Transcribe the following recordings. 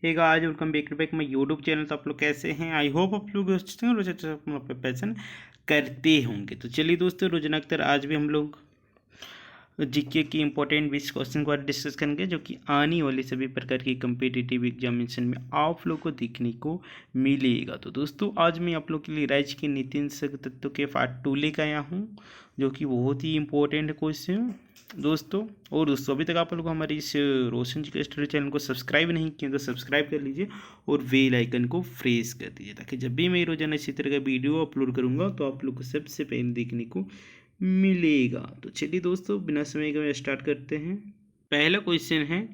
Hey guys, welcome back to back my YouTube channel. तो आप लोग कैसे हैं? आई होप आप लोग अच्छे हैं, रोज अच्छा अपना पैशन करते होंगे। तो चलिए दोस्तों, रोजाना की तरह आज भी हम लोग जीके की इंपॉर्टेंट 20 क्वेश्चन के बारे में डिस्कस करेंगे, जो कि आने वाले सभी प्रकार की कम्पिटिटिव एग्जामिनेशन में आप लोग को देखने को मिलेगा। तो दोस्तों, आज मैं आप लोग के लिए राज्य के नीति तत्व के पार्ट 2 लेकर आया हूँ, जो कि बहुत ही इंपॉर्टेंट क्वेश्चन दोस्तों। और दोस्तों, अभी तक आप लोग हमारे इस रोशन जी के स्टडी चैनल को सब्सक्राइब नहीं किया तो सब्सक्राइब कर लीजिए और बेल आइकन को प्रेस कर दीजिए, ताकि जब भी मैं रोजाना इसी तरह का वीडियो अपलोड करूँगा तो आप लोग को सबसे पहले देखने को मिलेगा। तो चलिए दोस्तों, बिना समय के स्टार्ट करते हैं। पहला क्वेश्चन है,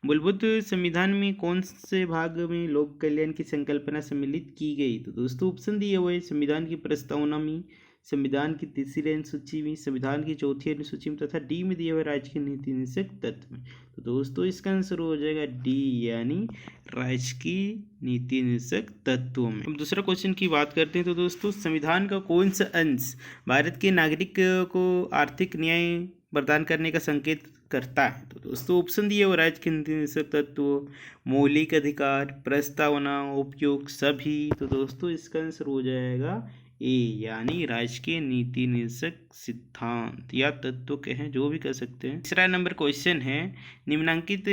मूलभूत संविधान में कौन से भाग में लोक कल्याण की संकल्पना सम्मिलित की गई? तो दोस्तों, ऑप्शन दिए हुए संविधान की प्रस्तावना में, संविधान की तीसरी अनुसूची में, संविधान की चौथी अनुसूची में तथा डी में दिए हुए राज्य के नीति निषेध तत्व में। तो दोस्तों, इसका आंसर हो जाएगा डी, यानी राज्य की नीति निषेध तत्वों में। अब दूसरा क्वेश्चन की बात करते हैं। तो दोस्तों, संविधान का कौन सा अंश भारत के नागरिक को आर्थिक न्याय प्रदान करने का संकेत करता है? तो दोस्तों, ऑप्शन दिए हुए राज्य के नीति निषेध तत्व, मौलिक अधिकार, प्रस्तावना, उपयोग, सभी। तो दोस्तों, इसका आंसर हो जाएगा ए, यानी राज्य के नीति निषेध सिद्धांत या तत्व के हैं, जो भी कर सकते हैं। तीसरा नंबर क्वेश्चन है, निम्नांकित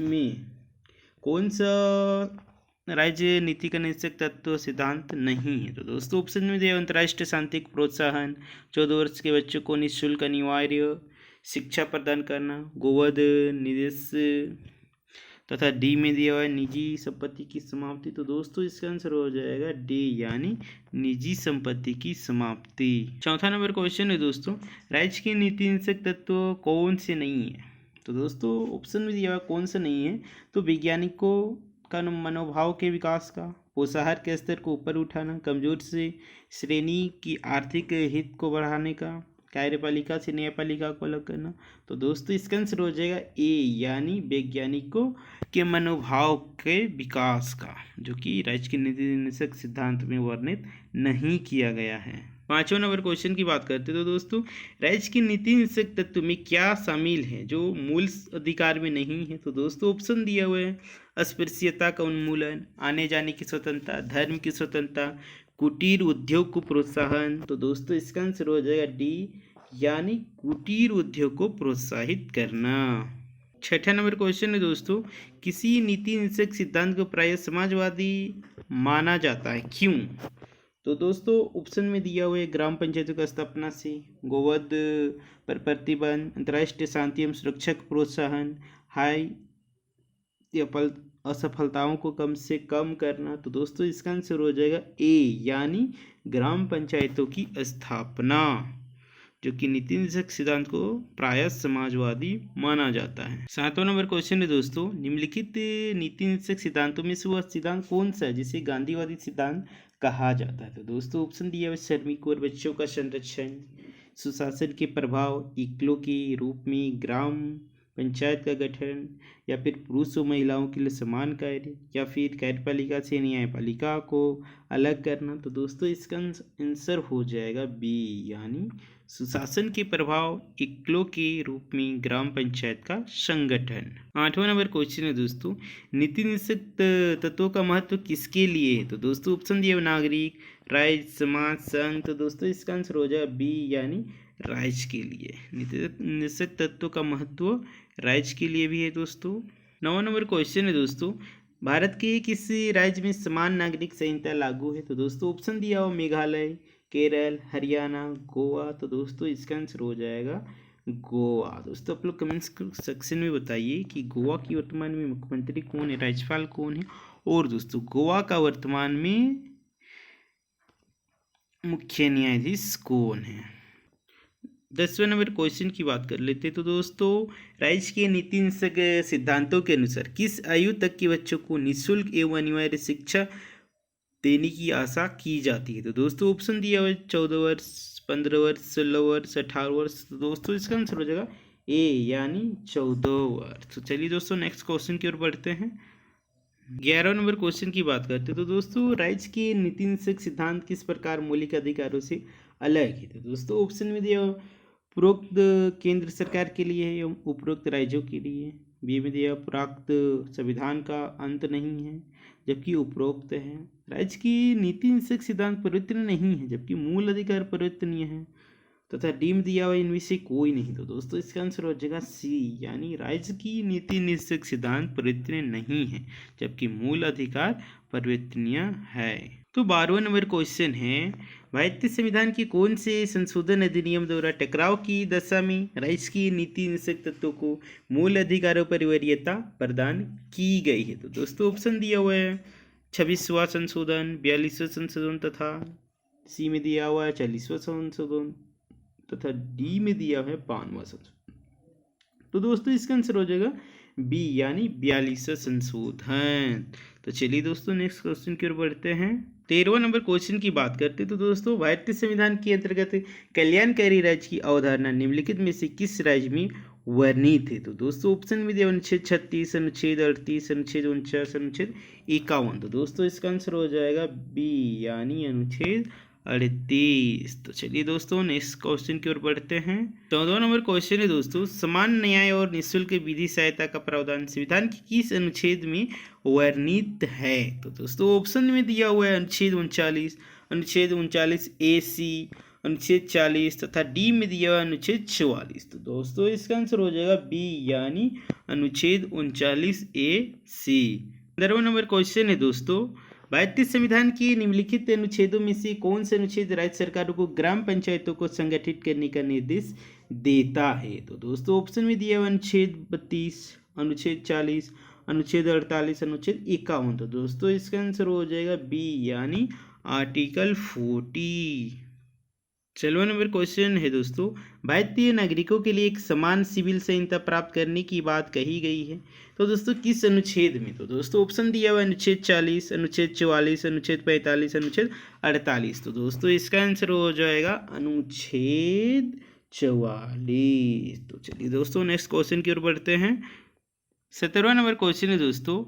में कौन सा राज्य नीति का निषेध तत्व सिद्धांत नहीं है? तो दोस्तों, ऑप्शन में दिया अंतर्राष्ट्रीय शांति को प्रोत्साहन, 14 वर्ष के बच्चों को निःशुल्क अनिवार्य शिक्षा प्रदान करना, गोवध निदेश तथा डी में दिया हुआ है निजी संपत्ति की समाप्ति। तो दोस्तों, इसका आंसर हो जाएगा डी, यानी निजी संपत्ति की समाप्ति। चौथा नंबर क्वेश्चन है दोस्तों, राज्य के नीति निषेध तत्व कौन से नहीं है? तो दोस्तों, ऑप्शन में दिया हुआ कौन सा नहीं है, तो वैज्ञानिकों का मनोभाव के विकास का, पोषाहार के स्तर को ऊपर उठाना, कमजोर से श्रेणी की आर्थिक हित को बढ़ाने का, कार्यपालिका से न्यायपालिका को अलग करना। तो दोस्तों, इसका आंसर हो जाएगा ए, यानी वैज्ञानिकों के मनोभाव के विकास का, जो कि राज्य के नीति निषेध सिद्धांत में वर्णित नहीं किया गया है। पांचवें नंबर क्वेश्चन की बात करते तो दोस्तों, राज्य के नीति निषेध तत्व में क्या शामिल है जो मूल अधिकार में नहीं है? तो दोस्तों, ऑप्शन दिया हुआ है अस्पृश्यता का उन्मूलन, आने जाने की स्वतंत्रता, धर्म की स्वतंत्रता, कुटीर उद्योग को प्रोत्साहन। तो दोस्तों, इसका आंसर हो जाएगा डी, यानी कुटीर उद्योग को प्रोत्साहित करना। छठा नंबर क्वेश्चन है दोस्तों, किसी नीति निषेध सिद्धांत को प्रायः समाजवादी माना जाता है, क्यों? तो दोस्तों, ऑप्शन में दिया हुआ है ग्राम पंचायतों की स्थापना से, गोवध पर प्रतिबंध, अंतर्राष्ट्रीय शांति एवं सुरक्षा को प्रोत्साहन, हाई असफलताओं को कम से कम करना। तो दोस्तों, इसका आंसर हो जाएगा ए, यानी ग्राम पंचायतों की स्थापना, जो कि नीति निषेध सिद्धांत को प्रायः समाजवादी माना जाता है। सातवां नंबर क्वेश्चन है दोस्तों, निम्नलिखित नीति निषेध सिद्धांतों में से वह सिद्धांत कौन सा है जिसे गांधीवादी सिद्धांत कहा जाता है? तो दोस्तों, ऑप्शन दिया है श्रमिकों और बच्चों का संरक्षण, सुशासन के प्रभाव, इक्लो के रूप में ग्राम पंचायत का गठन, या फिर पुरुष और महिलाओं के लिए समान कार्य, या फिर कार्यपालिका से न्यायपालिका को अलग करना। तो दोस्तों, इसका आंसर हो जाएगा बी, यानी सुशासन के प्रभाव, इक्लो के रूप में ग्राम पंचायत का संगठन। आठवां नंबर क्वेश्चन है दोस्तों, नीति निषेध तत्वों का महत्व किसके लिए है? तो दोस्तों, ऑप्शन दिए नागरिक, राज्य, समाज, संघ। तो दोस्तों, इसका आंसर हो जाएगा बी, यानी राज्य के लिए। नीति निषेध तत्वों का महत्व राज्य के लिए भी है दोस्तों। 9वां नंबर क्वेश्चन है दोस्तों, भारत के किस राज्य में समान नागरिक संहिता लागू है? तो दोस्तों, ऑप्शन दिया हो मेघालय, केरल, हरियाणा, गोवा। तो दोस्तों, इसका आंसर हो जाएगा गोवा। दोस्तों, आप लोग कमेंट्स सेक्शन में बताइए कि गोवा की वर्तमान में मुख्यमंत्री कौन है, राज्यपाल कौन है, और दोस्तों गोवा का वर्तमान में मुख्य न्यायाधीश कौन है। 10वें नंबर क्वेश्चन की बात कर लेते हैं। तो दोस्तों, राज्य के नीति निषेध सिद्धांतों के अनुसार किस आयु तक के बच्चों को निःशुल्क एवं अनिवार्य शिक्षा देने की आशा की जाती है? तो दोस्तों, ऑप्शन दिया हुआ है 14 वर्ष, 15 वर्ष, 16 वर्ष, 18 वर्ष। तो दोस्तों, इसका आंसर हो जाएगा ए, यानी 14 वर्ष। तो चलिए दोस्तों, नेक्स्ट क्वेश्चन की ओर बढ़ते हैं। 11वें नंबर क्वेश्चन की बात करते हैं। तो दोस्तों, राज्य के नीति निषेध सिद्धांत किस प्रकार मौलिक अधिकारों से अलग है? तो दोस्तों, ऑप्शन में दिया उपरोक्त केंद्र सरकार के लिए है एवं उपरोक्त राज्यों के लिए, बी में दिया प्राप्त संविधान का अंत नहीं है, जबकि उपरोक्त है। राज्य की नीति निषेध सिद्धांत परिवर्तनीय नहीं है, जबकि मूल अधिकार परिवर्तनीय है। तथा डी में दिया हुआ इनमें से कोई नहीं। तो दोस्तों इसका आंसर हो जाएगा सी, यानी राज्य की नीति निषेध सिद्धांत परिवर्तनीय नहीं है, जबकि मूल अधिकार परिवर्तनीय है। तो 12वां नंबर क्वेश्चन है, भारतीय संविधान के कौन से संशोधन अधिनियम द्वारा टकराव की दशा में राज्य की नीति निषेध तत्वों को मूल अधिकारों पर वरीयता प्रदान की गई है। तो दोस्तों ऑप्शन दिया हुआ है 26वां संशोधन, 42वां संशोधन तथा सी में दिया हुआ है 40वां संशोधन तथा डी में दिया है 52वां संशोधन। तो दोस्तों इसका आंसर हो जाएगा बी, यानी 42वां संशोधन। तो चलिए दोस्तों नेक्स्ट क्वेश्चन की ओर बढ़ते हैं। 13वां नंबर क्वेश्चन की बात करते हैं। तो दोस्तों भारतीय संविधान के अंतर्गत कल्याणकारी राज्य की अवधारणा निम्नलिखित में से किस राज्य में वर्णित है। तो दोस्तों ऑप्शन में दिया अनुच्छेद 36, अनुच्छेद 38, अनुच्छेद 49, अनुच्छेद 51। तो दोस्तों इसका आंसर हो जाएगा बी, यानी अनुच्छेद 38। तो चलिए दोस्तों नेक्स्ट क्वेश्चन की ओर बढ़ते हैं। 14वां नंबर क्वेश्चन है दोस्तों, समान न्याय और निःशुल्क विधि सहायता का प्रावधान संविधान के किस अनुच्छेद में वर्णित है। तो दोस्तों ऑप्शन में दिया हुआ है अनुच्छेद 39, अनुच्छेद 39A(c), अनुच्छेद 40 तथा डी में दिया हुआ अनुच्छेद 44। तो दोस्तों इसका आंसर हो जाएगा बी, यानी अनुच्छेद 39A(c). 15वां नंबर क्वेश्चन है दोस्तों, भारतीय संविधान के निम्नलिखित अनुच्छेदों में से कौन से अनुच्छेद राज्य सरकारों को ग्राम पंचायतों को संगठित करने का निर्देश देता है। तो दोस्तों ऑप्शन में दिया हुआ अनुच्छेद 32, अनुच्छेद 40, अनुच्छेद 48, अनुच्छेद 51। तो दोस्तों इसका आंसर हो जाएगा बी, यानी आर्टिकल 40। 16वां नंबर क्वेश्चन है दोस्तों, भारतीय नागरिकों के लिए एक समान सिविल संहिता प्राप्त करने की बात कही गई है। तो दोस्तों किस अनुच्छेद में। तो दोस्तों ऑप्शन दिया हुआ अनुच्छेद 40, अनुच्छेद 44, अनुच्छेद 45, अनुच्छेद 48। तो दोस्तों इसका आंसर हो जाएगा अनुच्छेद 44। तो चलिए दोस्तों नेक्स्ट क्वेश्चन की ओर बढ़ते हैं। 17वां नंबर क्वेश्चन है दोस्तों,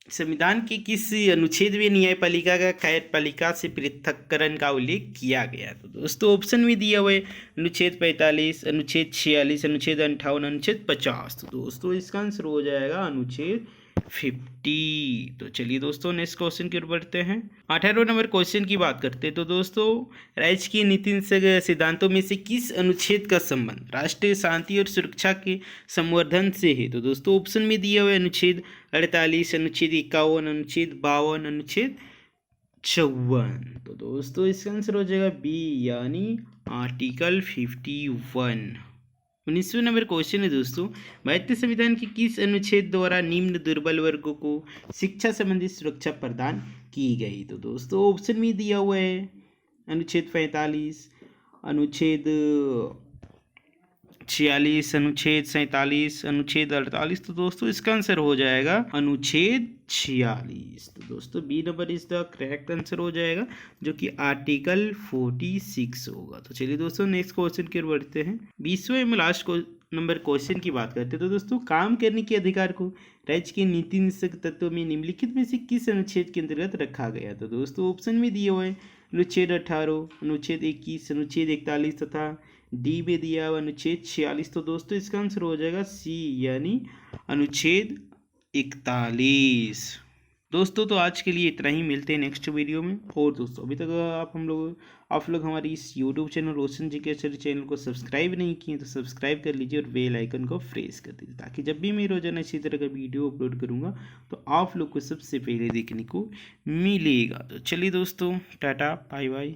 संविधान के किस अनुच्छेद में न्यायपालिका का कार्यपालिका से पृथक्करण का उल्लेख किया गया। तो दोस्तों ऑप्शन में दिया हुआ है अनुच्छेद 45, अनुच्छेद 46, अनुच्छेद 58, अनुच्छेद 50। तो दोस्तों इसका आंसर हो जाएगा अनुच्छेद 50। तो चलिए दोस्तों नेक्स्ट क्वेश्चन की ओर बढ़ते हैं। 18वां नंबर क्वेश्चन की बात करते हैं। तो दोस्तों राज्य की नीति सिद्धांतों में से किस अनुच्छेद का संबंध राष्ट्रीय शांति और सुरक्षा के संवर्धन से है। तो दोस्तों ऑप्शन में दिया हुआ अनुच्छेद 48, अनुच्छेद 51, अनुच्छेद 52, अनुच्छेद 54। तो दोस्तों इसका आंसर हो जाएगा बी, यानी आर्टिकल 51। 19वां नंबर क्वेश्चन है दोस्तों, भारतीय संविधान के किस अनुच्छेद द्वारा निम्न दुर्बल वर्गों को शिक्षा संबंधी सुरक्षा प्रदान की गई। तो दोस्तों ऑप्शन में दिया हुआ है अनुच्छेद 45, अनुच्छेद 46, अनुच्छेद 47, अनुच्छेद 48। तो दोस्तों इसका आंसर हो जाएगा अनुच्छेद 46। तो दोस्तों B number is the correct answer हो जाएगा, जो कि आर्टिकल 46 होगा। तो चलिए दोस्तों नेक्स्ट क्वेश्चन की ओर बढ़ते हैं। 20वां एवं लास्ट नंबर क्वेश्चन की बात करते हैं। तो दोस्तों काम करने के अधिकार को राज्य के नीति निषेध तत्वों में निम्नलिखित में से किस अनुच्छेद के अंतर्गत रखा गया। तो दोस्तों ऑप्शन में दिए हुए अनुच्छेद 18, अनुच्छेद 21, अनुच्छेद 41 तथा डी में दिया हुआ अनुच्छेद 46। तो दोस्तों इसका आंसर हो जाएगा सी, यानी अनुच्छेद 41। दोस्तों तो आज के लिए इतना ही, मिलते हैं नेक्स्ट वीडियो में। और दोस्तों अभी तक आप लोग हमारी इस यूट्यूब चैनल रोशन जी के चैनल को सब्सक्राइब नहीं किए तो सब्सक्राइब कर लीजिए और बेल आइकन को प्रेस कर दीजिए, ताकि जब भी मैं रोजाना इसी तरह का वीडियो अपलोड करूँगा तो आप लोग को सबसे पहले देखने को मिलेगा। तो चलिए दोस्तों टाटा बाय बाय।